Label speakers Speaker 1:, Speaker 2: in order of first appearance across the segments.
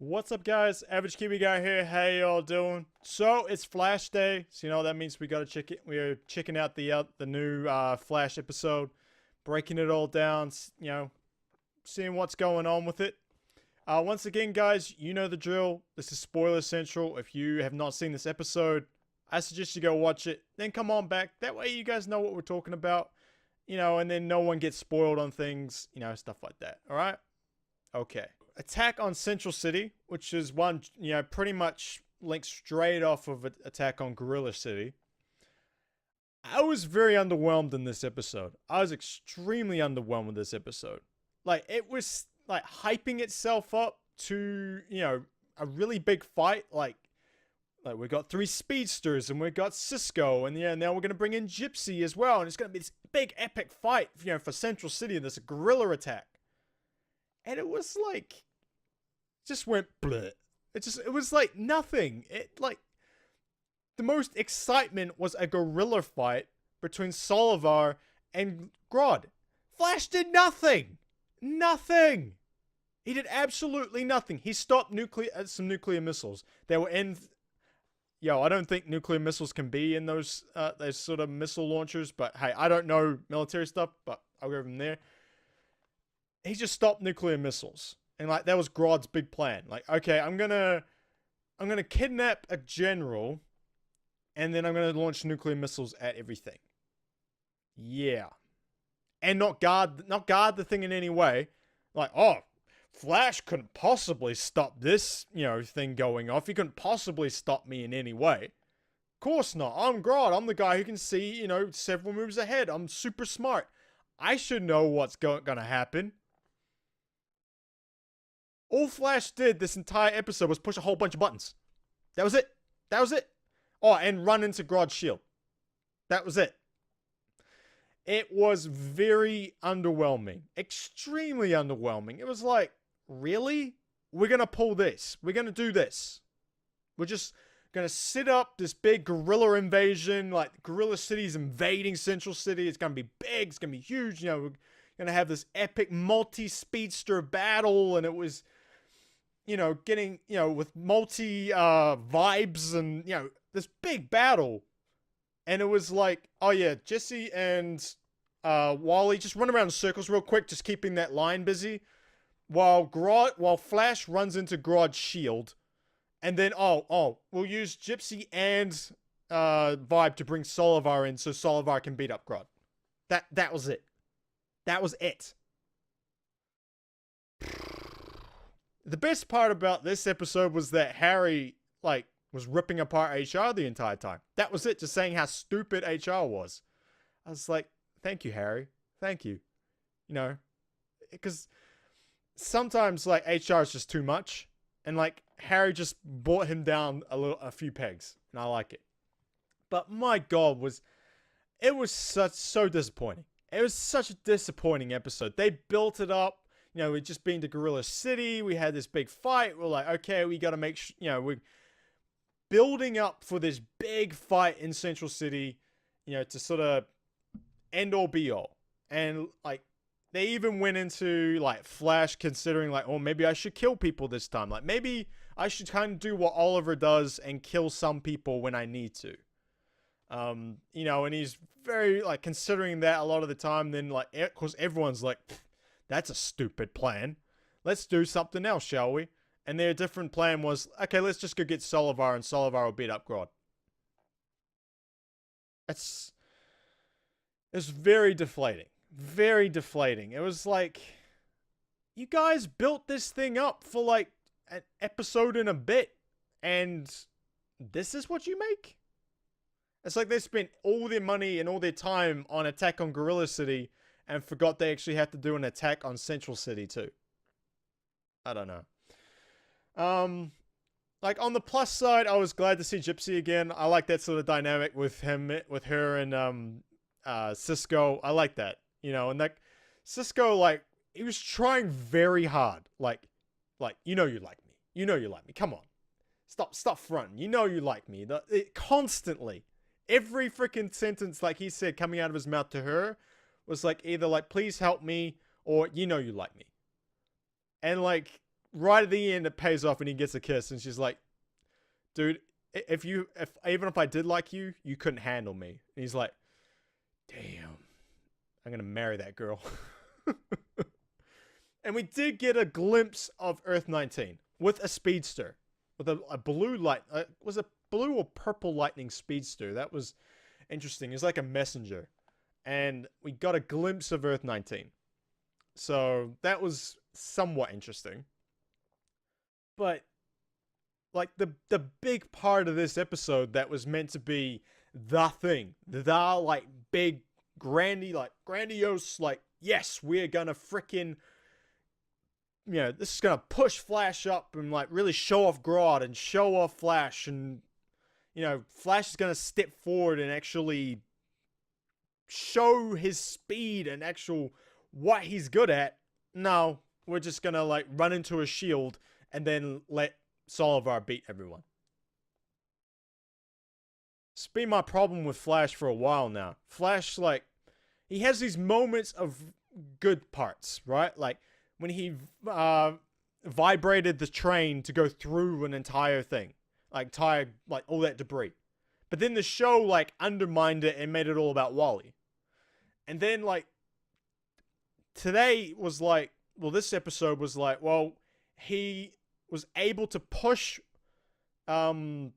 Speaker 1: What's up, guys? Average Kiwi Guy here. How y'all doing? So it's Flash Day, so that means we gotta check it. We're checking out the new Flash episode, breaking it all down. Seeing what's going on with it. Once again, guys, you know the drill. This is Spoiler Central. If you have not seen this episode, I suggest you go watch it. Then come on back. That way, you guys know what we're talking about. And then no one gets spoiled on things. Stuff like that. All right. Okay. Attack on Central City, which is one, pretty much linked straight off of Attack on Gorilla City. I was very underwhelmed in this episode. I was extremely underwhelmed with this episode. Like, it was, like, hyping itself up to, a really big fight. Like we got 3 speedsters, and we got Cisco, and now we're going to bring in Gypsy as well. And it's going to be this big epic fight, for Central City, this gorilla attack. And it was like, just went bleh. It was like nothing. The most excitement was a gorilla fight between Solivar and Grodd. Flash did nothing. Nothing. He did absolutely nothing. He stopped some nuclear missiles. They were in. I don't think nuclear missiles can be in those sort of missile launchers. But hey, I don't know military stuff, but I'll go from there. He just stopped nuclear missiles. And that was Grodd's big plan. Okay, I'm gonna kidnap a general, and then I'm gonna launch nuclear missiles at everything. Yeah. And not guard the thing in any way. Flash couldn't possibly stop this, thing going off. He couldn't possibly stop me in any way. Of course not. I'm Grodd. I'm the guy who can see, several moves ahead. I'm super smart. I should know what's gonna happen. All Flash did this entire episode was push a whole bunch of buttons. That was it. That was it. Oh, and run into Grodd's shield. That was it. It was very underwhelming. Extremely underwhelming. It was like, really? We're going to pull this. We're going to do this. We're just going to set up this big gorilla invasion. Gorilla City's invading Central City. It's going to be big. It's going to be huge. We're going to have this epic multi-speedster battle. And it was, getting, with multi-vibes and, this big battle. And it was like, oh yeah, Jesse and Wally just run around in circles real quick, just keeping that line busy. While Flash runs into Grodd's shield. And then, we'll use Gypsy and Vibe to bring Solivar in so Solivar can beat up Grodd. That was it. That was it. The best part about this episode was that Harry, was ripping apart HR the entire time. That was it, just saying how stupid HR was. I was like, thank you, Harry. Thank you. Because sometimes, HR is just too much. And, Harry just brought him down a few pegs. And I like it. But my God, it was so disappointing. It was such a disappointing episode. They built it up. We'd just been to Gorilla City. We had this big fight. We're like, okay, we got to make sure, we're building up for this big fight in Central City, to sort of end all be all. And, they even went into, Flash considering, maybe I should kill people this time. Maybe I should kind of do what Oliver does and kill some people when I need to. And he's very, considering that a lot of the time. Then, of course, everyone's like, that's a stupid plan. Let's do something else, shall we? And their different plan was, okay, let's just go get Solivar, and Solivar will beat up Grodd. It's very deflating. Very deflating. It was like, you guys built this thing up for, an episode and a bit, and this is what you make? It's like they spent all their money and all their time on Attack on Gorilla City and forgot they actually had to do an attack on Central City too. I don't know. On the plus side, I was glad to see Gypsy again. I like that sort of dynamic with her and Cisco. I like that. And Cisco, he was trying very hard. You know you like me. You know you like me. Come on. Stop fronting. You know you like me. Constantly. Every freaking sentence, he said, coming out of his mouth to her was either please help me, or you know you like me. And right at the end, it pays off and he gets a kiss. And she's like, dude, even if I did like you, you couldn't handle me. And he's like, damn, I'm going to marry that girl. And we did get a glimpse of Earth 19 with a speedster, with a blue light. Was a blue or purple lightning speedster. That was interesting. It's like a messenger. And we got a glimpse of Earth 19. So that was somewhat interesting. But like the big part of this episode that was meant to be the thing, the like big grandiose, like, yes, we're gonna freaking, this is gonna push Flash up and like really show off Grodd and show off Flash, and Flash is gonna step forward and actually show his speed and actual what he's good at. No, we're just gonna like run into a shield and then let Solivar beat everyone. It's been my problem with Flash for a while now. Flash, like, he has these moments of good parts, right? Like when he vibrated the train to go through an entire thing, like all that debris. But then the show like undermined it and made it all about Wally. And then like today was like, well, this episode was like, well, he was able to push Joe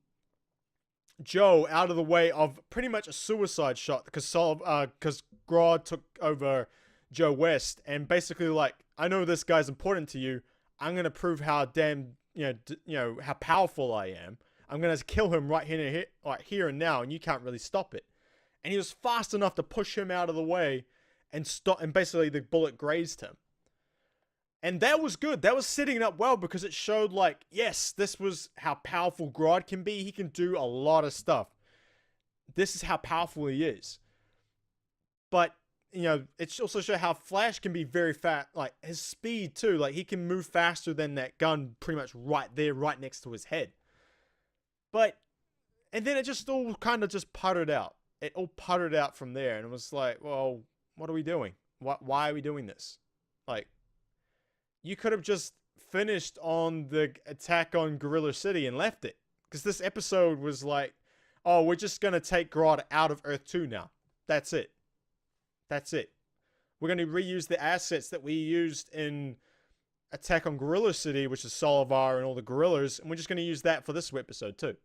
Speaker 1: out of the way of pretty much a suicide shot because Grodd took over Joe West, and basically like, I know this guy's important to you. I'm gonna prove how damn how powerful I am. I'm gonna kill him right here and now, and you can't really stop it. And he was fast enough to push him out of the way and stop, and basically the bullet grazed him. And that was good. That was setting it up well because it showed like, yes, this was how powerful Grodd can be. He can do a lot of stuff. This is how powerful he is. But, it also showed how Flash can be very fast. Like, his speed too. Like, he can move faster than that gun pretty much right there, right next to his head. And then it just all kind of just puttered out. It all puttered out from there. And it was like, well, what are we doing? Why are we doing this? Like, you could have just finished on the attack on Gorilla City and left it. Because this episode was like, oh, we're just going to take Grodd out of Earth 2 now. That's it. That's it. We're going to reuse the assets that we used in Attack on Gorilla City, which is Solivar and all the gorillas, and we're just going to use that for this episode too.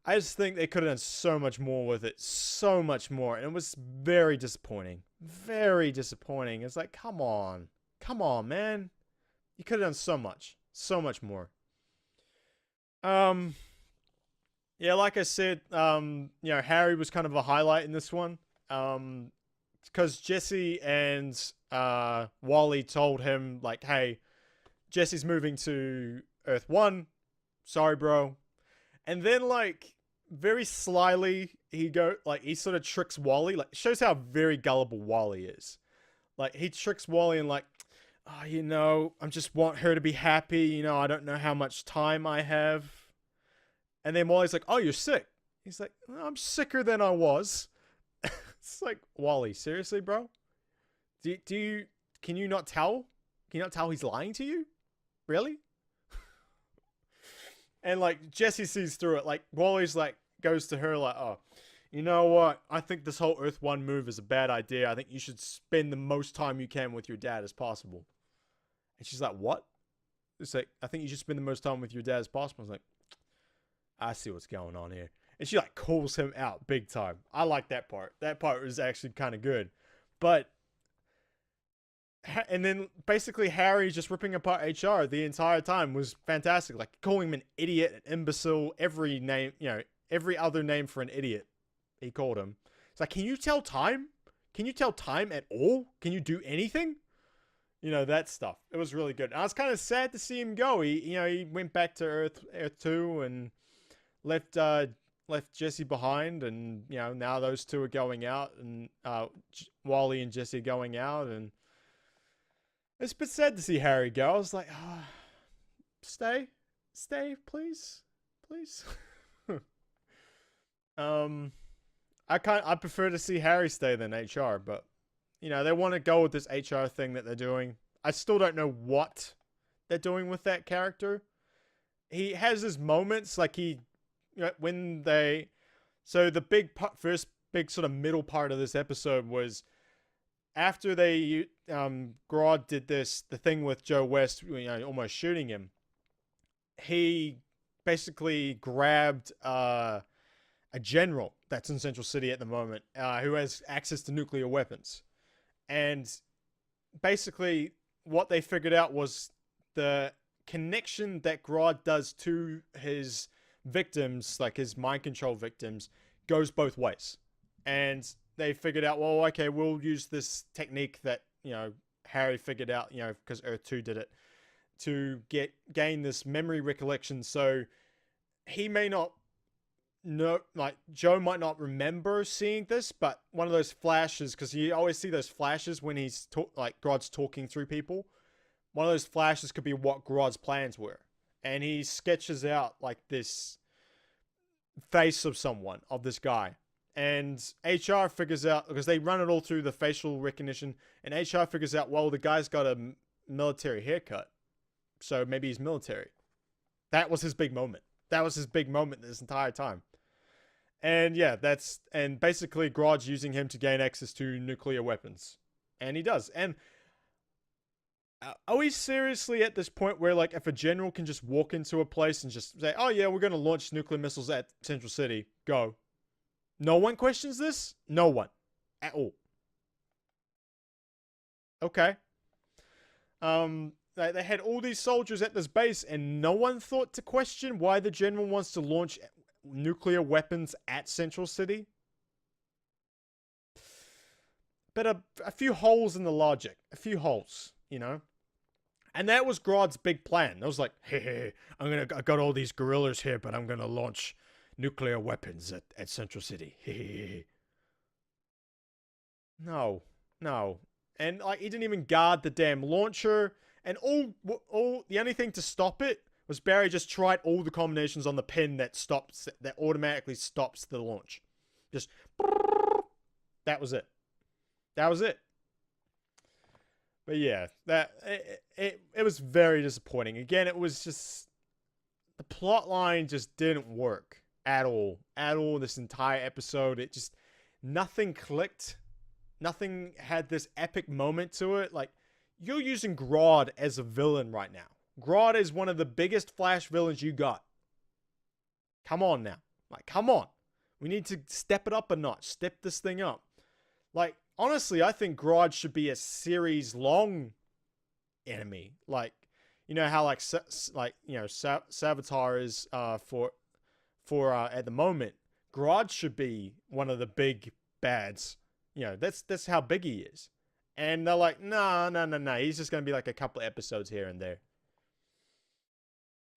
Speaker 1: I just think they could have done so much more with it. So much more. And it was very disappointing. Very disappointing. It's like, come on. Come on, man. You could have done so much. So much more. Yeah, like I said, Harry was kind of a highlight in this one. Because Jesse and Wally told him, like, hey, Jesse's moving to Earth 1. Sorry, bro. And then, like, very slyly, he sort of tricks Wally. Like, shows how very gullible Wally is. Like, he tricks Wally and like, oh, I just want her to be happy. I don't know how much time I have. And then Wally's like, oh, you're sick. He's like, I'm sicker than I was. It's like, Wally, seriously, bro? Can you not tell? Can you not tell he's lying to you? Really? And like Jesse sees through it. Like Wally's like goes to her like, oh, you know what? I think this whole Earth 1 move is a bad idea. I think you should spend the most time you can with your dad as possible. And she's like, what? It's like, I think you should spend the most time with your dad as possible. I was like, I see what's going on here. And she like calls him out big time. I like that part. That part was actually kind of good. And then basically Harry just ripping apart HR the entire time was fantastic. Like calling him an idiot, an imbecile, every name, every other name for an idiot he called him. It's like, can you tell time? Can you tell time at all? Can you do anything? That stuff. It was really good. And I was kind of sad to see him go. He went back to Earth 2 and left Jesse behind, and now those two are going out, and Wally and Jesse going out, and it's a bit sad to see Harry go. I was like, stay, please. I prefer to see Harry stay than HR, but they want to go with this HR thing that they're doing. I still don't know what they're doing with that character. He has his moments, like when they, so the first big sort of middle part of this episode was after they, Grodd did the thing with Joe West, almost shooting him. He basically grabbed a general that's in Central City at the moment, who has access to nuclear weapons. And basically what they figured out was the connection that Grodd does to his victims, like his mind control victims, goes both ways. And they figured out, well, okay, we'll use this technique that, Harry figured out, because Earth 2 did it, to gain this memory recollection. So he may not know, like Joe might not remember seeing this, but one of those flashes, because you always see those flashes when he's like Grodd's talking through people. One of those flashes could be what Grodd's plans were. And he sketches out like this face of someone, of this guy. And HR figures out, because they run it all through the facial recognition, and HR figures out, well, the guy's got a military haircut, so maybe he's military. That was his big moment. That was his big moment this entire time. And yeah, and basically Grodd's using him to gain access to nuclear weapons. And he does. And are we seriously at this point where, like, if a general can just walk into a place and just say, oh yeah, we're going to launch nuclear missiles at Central City, go. No one questions this? No one. At all. Okay. They had all these soldiers at this base and no one thought to question why the general wants to launch nuclear weapons at Central City? But a few holes in the logic. A few holes, And that was Grodd's big plan. It was like, hey, I got all these guerrillas here, but I'm gonna launch nuclear weapons at Central City. No. And like he didn't even guard the damn launcher. And all the only thing to stop it was Barry just tried all the combinations on the pin that automatically stops the launch. Just that was it. But yeah, it was very disappointing. Again, it was just the plot line just didn't work at all. This entire episode, it just nothing clicked. Nothing had this epic moment to it. Like, you're using Grodd as a villain right now. Grodd is one of the biggest Flash villains you got. Come on now. Like, come on. We need to step it up a notch. Step this thing up. Like, honestly, I think Grodd should be a series-long enemy. Like, you know how, like Savitar is for at the moment. Grodd should be one of the big bads. That's how big he is. And they're like, no. He's just going to be like a couple episodes here and there.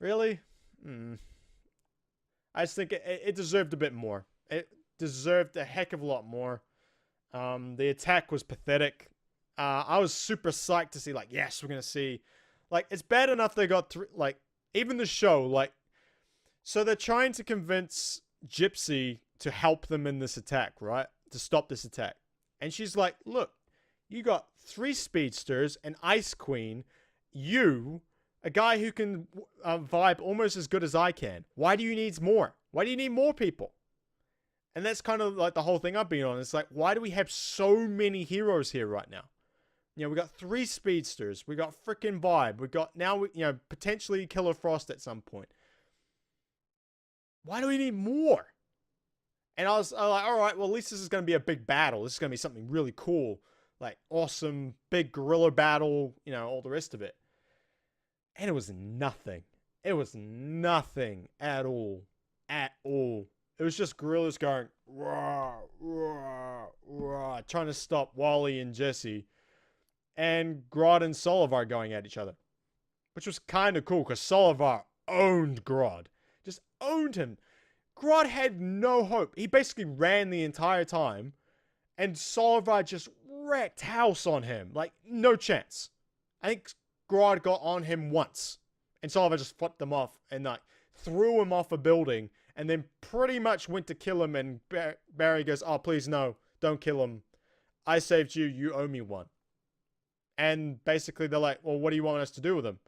Speaker 1: Really? I just think it deserved a bit more. It deserved a heck of a lot more. The attack was pathetic. I was super psyched to see, like, yes, we're going to see. Like, it's bad enough they got even the show, like, so they're trying to convince Gypsy to help them in this attack, right? To stop this attack. And she's like, look, you got 3 speedsters, an Ice Queen, a guy who can vibe almost as good as I can. Why do you need more? Why do you need more people? And that's kind of like the whole thing I've been on. It's like, why do we have so many heroes here right now? We got 3 speedsters. We got freaking Vibe. We got now, potentially Killer Frost at some point. Why do we need more? And I was like, all right, well, at least this is going to be a big battle. This is going to be something really cool. Like, awesome, big guerrilla battle, all the rest of it. And it was nothing. It was nothing at all. At all. It was just guerrillas going, rah, rah, rah, trying to stop Wally and Jesse. And Grodd and Solivar going at each other. Which was kind of cool, because Solivar owned Grodd. Just owned him. Grodd had no hope. He basically ran the entire time. And Solivar just wrecked house on him. Like, no chance. I think Grodd got on him once. And Solivar just flipped him off and, like, threw him off a building. And then pretty much went to kill him. And Barry goes, oh, please, no. Don't kill him. I saved you. You owe me one. And basically they're like, well, what do you want us to do with him?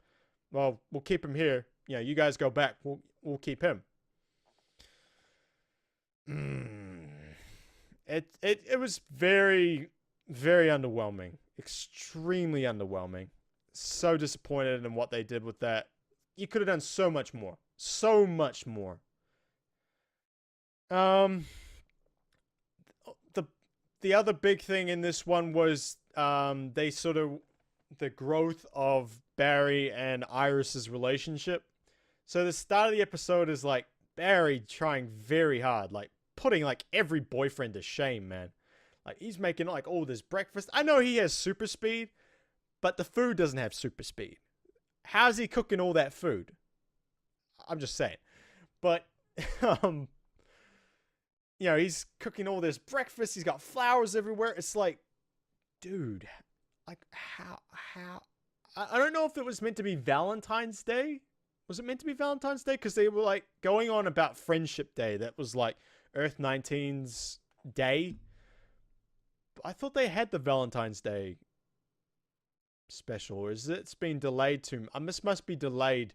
Speaker 1: Well, we'll keep him here. You know, you guys go back. We'll keep him. Mm. It was very, very underwhelming. Extremely underwhelming. So disappointed in what they did with that. You could have done so much more. So much more. The other big thing in this one was they sort of the growth of Barry and Iris's relationship. So the start of the episode is like Barry trying very hard, like putting like every boyfriend to shame, man. Like he's making like all this breakfast. I know he has super speed, but the food doesn't have super speed. How's he cooking all that food? I'm just saying. But um you know, he's cooking all this breakfast. He's got flowers everywhere. It's like, dude, like how I don't know if it was meant to be Valentine's Day. Was it meant to be Valentine's Day? Because they were like going on about Friendship Day. That was like Earth 19's day. I thought they had the Valentine's Day special. Or is it's been delayed to? This must be delayed.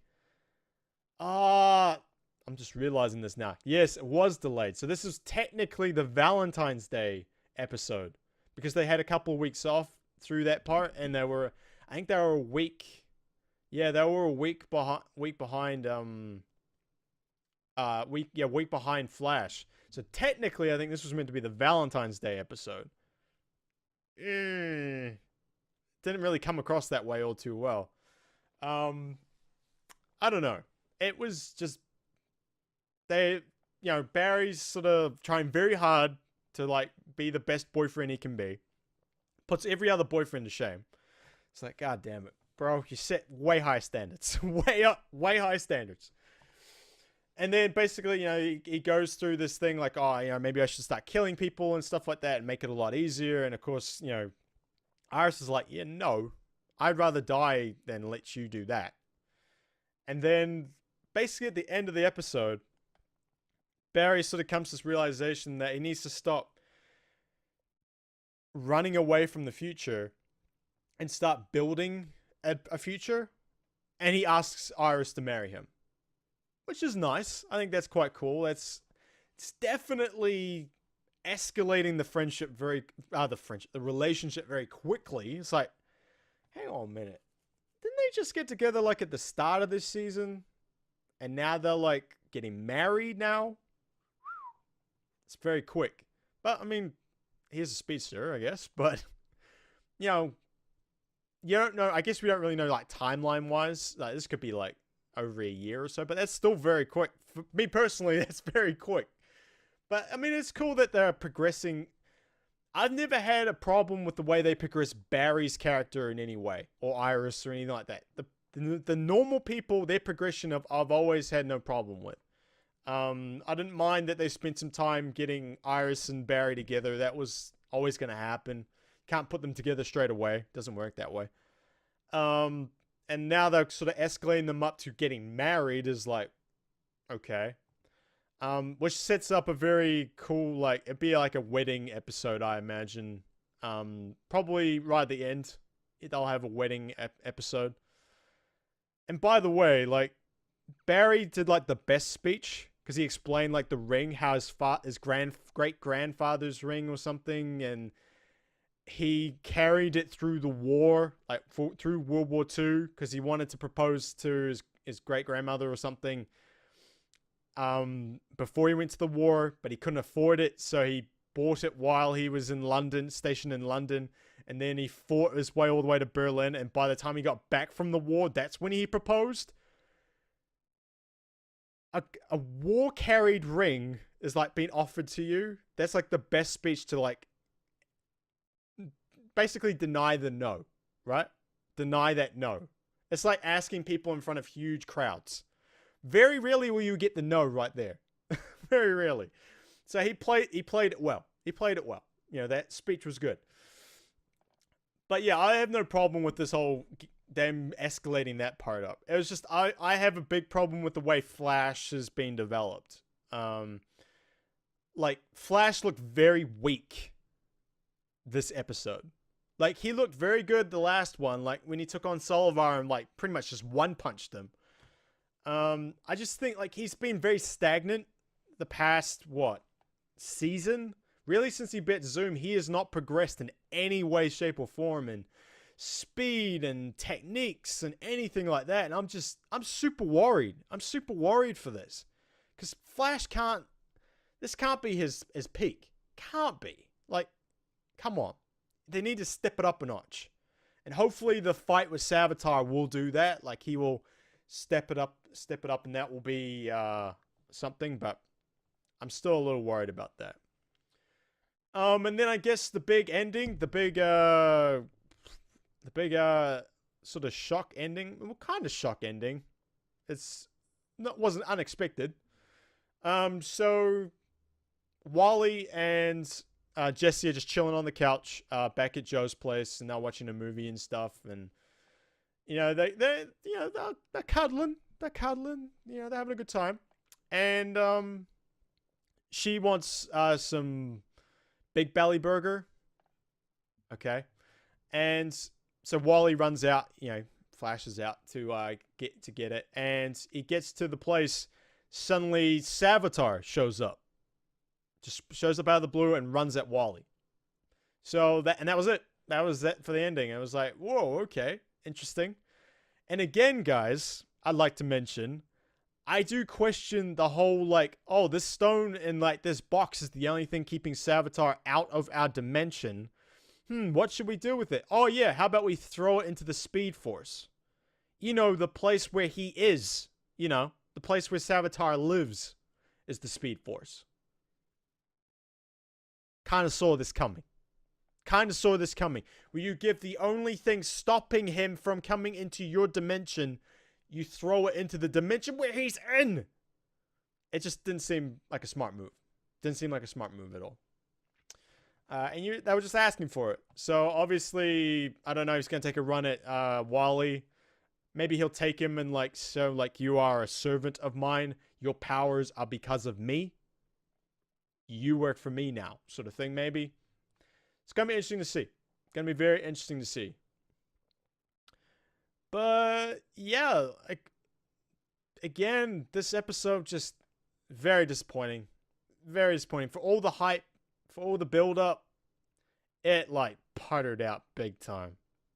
Speaker 1: I'm just realizing this now. Yes, it was delayed. So this is technically the Valentine's Day episode because they had a couple of weeks off through that part, and they were, I think they were a week. Yeah, they were a week behind. Week behind Flash. So technically, I think this was meant to be the Valentine's Day episode. Didn't really come across that way all too well. I don't know. It was just Barry's sort of trying very hard to like be the best boyfriend he can be. Puts every other boyfriend to shame. It's like, God damn it, bro, you set way high standards. way high standards. And then basically, he goes through this thing like, maybe I should start killing people and stuff like that and make it a lot easier. And of course, Iris is like, yeah, no, I'd rather die than let you do that. And then basically at the end of the episode, Barry sort of comes to this realization that he needs to stop running away from the future and start building a future. And he asks Iris to marry him, which is nice. I think that's quite cool. It's definitely escalating the relationship very quickly. It's like, hang on a minute. Didn't they just get together like at the start of this season? And now they're like getting married now? It's very quick. But I mean, he's a speedster, I guess. But you don't know. I guess we don't really know like timeline wise. Like this could be like over a year or so, but that's still very quick. For me personally, that's very quick. But I mean, it's cool that they're progressing. I've never had a problem with the way they progress Barry's character in any way, or Iris or anything like that. The normal people, their progression I've always had no problem with. I didn't mind that they spent some time getting Iris and Barry together. That was always going to happen. Can't put them together straight away. Doesn't work that way. And now they're sort of escalating them up to getting married is like, okay. Which sets up a very cool, like, it'd be like a wedding episode, I imagine. Probably right at the end, they'll have a wedding episode. And by the way, like, Barry did like the best speech because he explained like the ring, how his great grandfather's ring or something, and he carried it through the war, like through World War II, because he wanted to propose to his great grandmother or something. Before he went to the war, but he couldn't afford it, so he bought it while he was in London, stationed in London, and then he fought his way all the way to Berlin, and by the time he got back from the war, that's when he proposed. A war-carried ring is like being offered to you. That's like the best speech to like basically deny the no, right? Deny that no. It's like asking people in front of huge crowds. Very rarely will you get the no right there. Very rarely. So he played it well. He played it well. That speech was good. But yeah, I have no problem with this whole them escalating that part up. It was just I have a big problem with the way Flash has been developed. Like Flash looked very weak this episode. Like, he looked very good the last one, like, when he took on Solivar and, like, pretty much just one-punched him. I just think, like, he's been very stagnant the past, what, season? Really, since he bit Zoom, he has not progressed in any way, shape, or form in speed and techniques and anything like that. And I'm super worried. I'm super worried for this. Because Flash this can't be his peak. Can't be. Like, come on. They need to step it up a notch. And hopefully the fight with Savitar will do that. Like, he will step it up, and that will be something. But I'm still a little worried about that. And then I guess the big ending, the big sort of shock ending. Well, kind of shock ending. Wasn't unexpected. So Wally and Jesse are just chilling on the couch back at Joe's place, and they're watching a movie and stuff. And they're cuddling. They're cuddling. They're having a good time. And she wants some Big Belly Burger. Okay. And so Wally runs out, flashes out to get it. And he gets to the place. Suddenly, Savitar shows up. Just shows up out of the blue and runs at Wally. So that was it. That was it for the ending. I was like, whoa, okay. Interesting. And again, guys, I'd like to mention, I do question the whole, like, oh, this stone in, like, this box is the only thing keeping Savitar out of our dimension. What should we do with it? Oh, yeah, how about we throw it into the Speed Force? The place where he is. The place where Savitar lives is the Speed Force. Kind of saw this coming. Where you give the only thing stopping him from coming into your dimension, you throw it into the dimension where he's in. It just didn't seem like a smart move. Didn't seem like a smart move at all. And they were just asking for it. So obviously, I don't know, he's going to take a run at Wally. Maybe he'll take him and you are a servant of mine. Your powers are because of me. You work for me now, sort of thing, maybe. It's going to be interesting to see. Going to be very interesting to see. But, yeah, again, this episode just very disappointing. Very disappointing. For all the hype, for all the build-up, it, puttered out big time.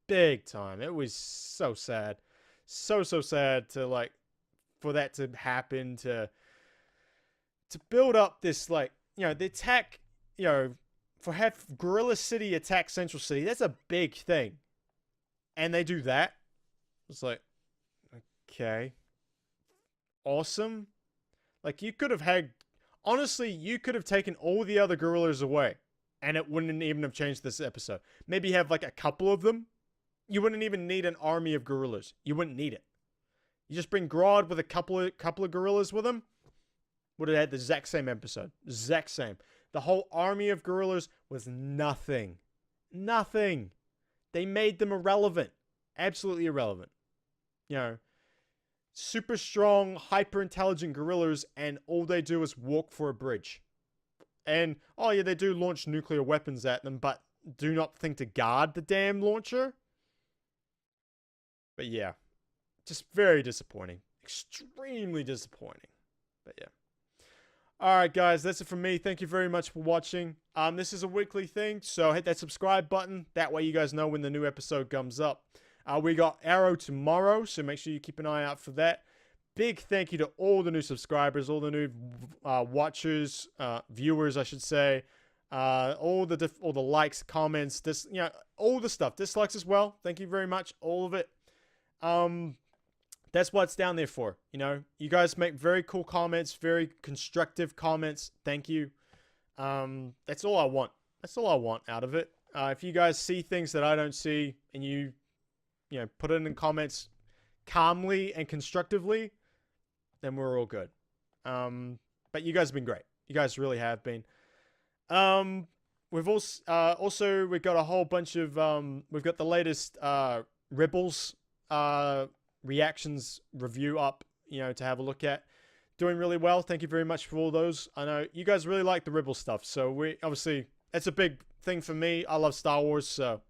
Speaker 1: Big time. It was so sad. So sad to, for that to happen, to build up this, the attack, for have Gorilla City attack Central City, that's a big thing. And they do that. It's like, okay. Awesome. You could have honestly, you could have taken all the other gorillas away, and it wouldn't even have changed this episode. Maybe have, a couple of them. You wouldn't even need an army of gorillas. You wouldn't need it. You just bring Grodd with a couple of gorillas with him. Would have had the exact same episode. Exact same. The whole army of gorillas was nothing. Nothing. They made them irrelevant. Absolutely irrelevant. Super strong, hyper intelligent gorillas, and all they do is walk for a bridge. And, oh yeah, they do launch nuclear weapons at them, but do not think to guard the damn launcher. But yeah, just very disappointing. Extremely disappointing. But yeah. Alright guys, that's it from me. Thank you very much for watching. This is a weekly thing, so hit that subscribe button. That way you guys know when the new episode comes up. We got Arrow tomorrow, so make sure you keep an eye out for that. Big thank you to all the new subscribers, all the new watchers, viewers, I should say. All the likes, comments, all the stuff. Dislikes as well. Thank you very much, all of it. That's what it's down there for. You guys make very cool comments, very constructive comments. Thank you. That's all I want. That's all I want out of it. If you guys see things that I don't see, and you put it in comments calmly and constructively, then we're all good. But you guys have been great. You guys really have been. We've also we've got a whole bunch of we've got the latest Rebels reactions review up, to have a look at. Doing really well. Thank you very much for all those. I know you guys really like the Rebel stuff, so we obviously, it's a big thing for me. I love Star Wars, so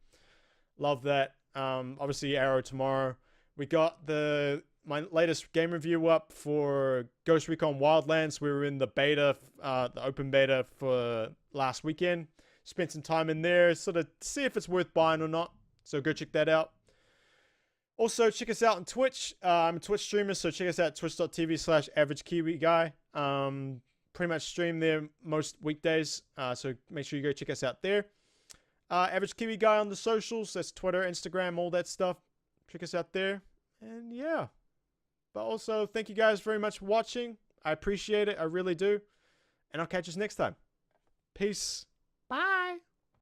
Speaker 1: Love that. Obviously Arrow tomorrow. We got my latest game review up for Ghost Recon Wildlands. We were in the beta, the open beta for last weekend. Spent some time in there, sort of see if it's worth buying or not. So go check that out. Also, check us out on Twitch. I'm a Twitch streamer, so check us out twitch.tv/AverageKiwiGuy. Pretty much stream there most weekdays, so make sure you go check us out there. Average Kiwi Guy on the socials. That's Twitter, Instagram, all that stuff. Check us out there. And yeah. But also, thank you guys very much for watching. I appreciate it. I really do. And I'll catch you next time. Peace. Bye.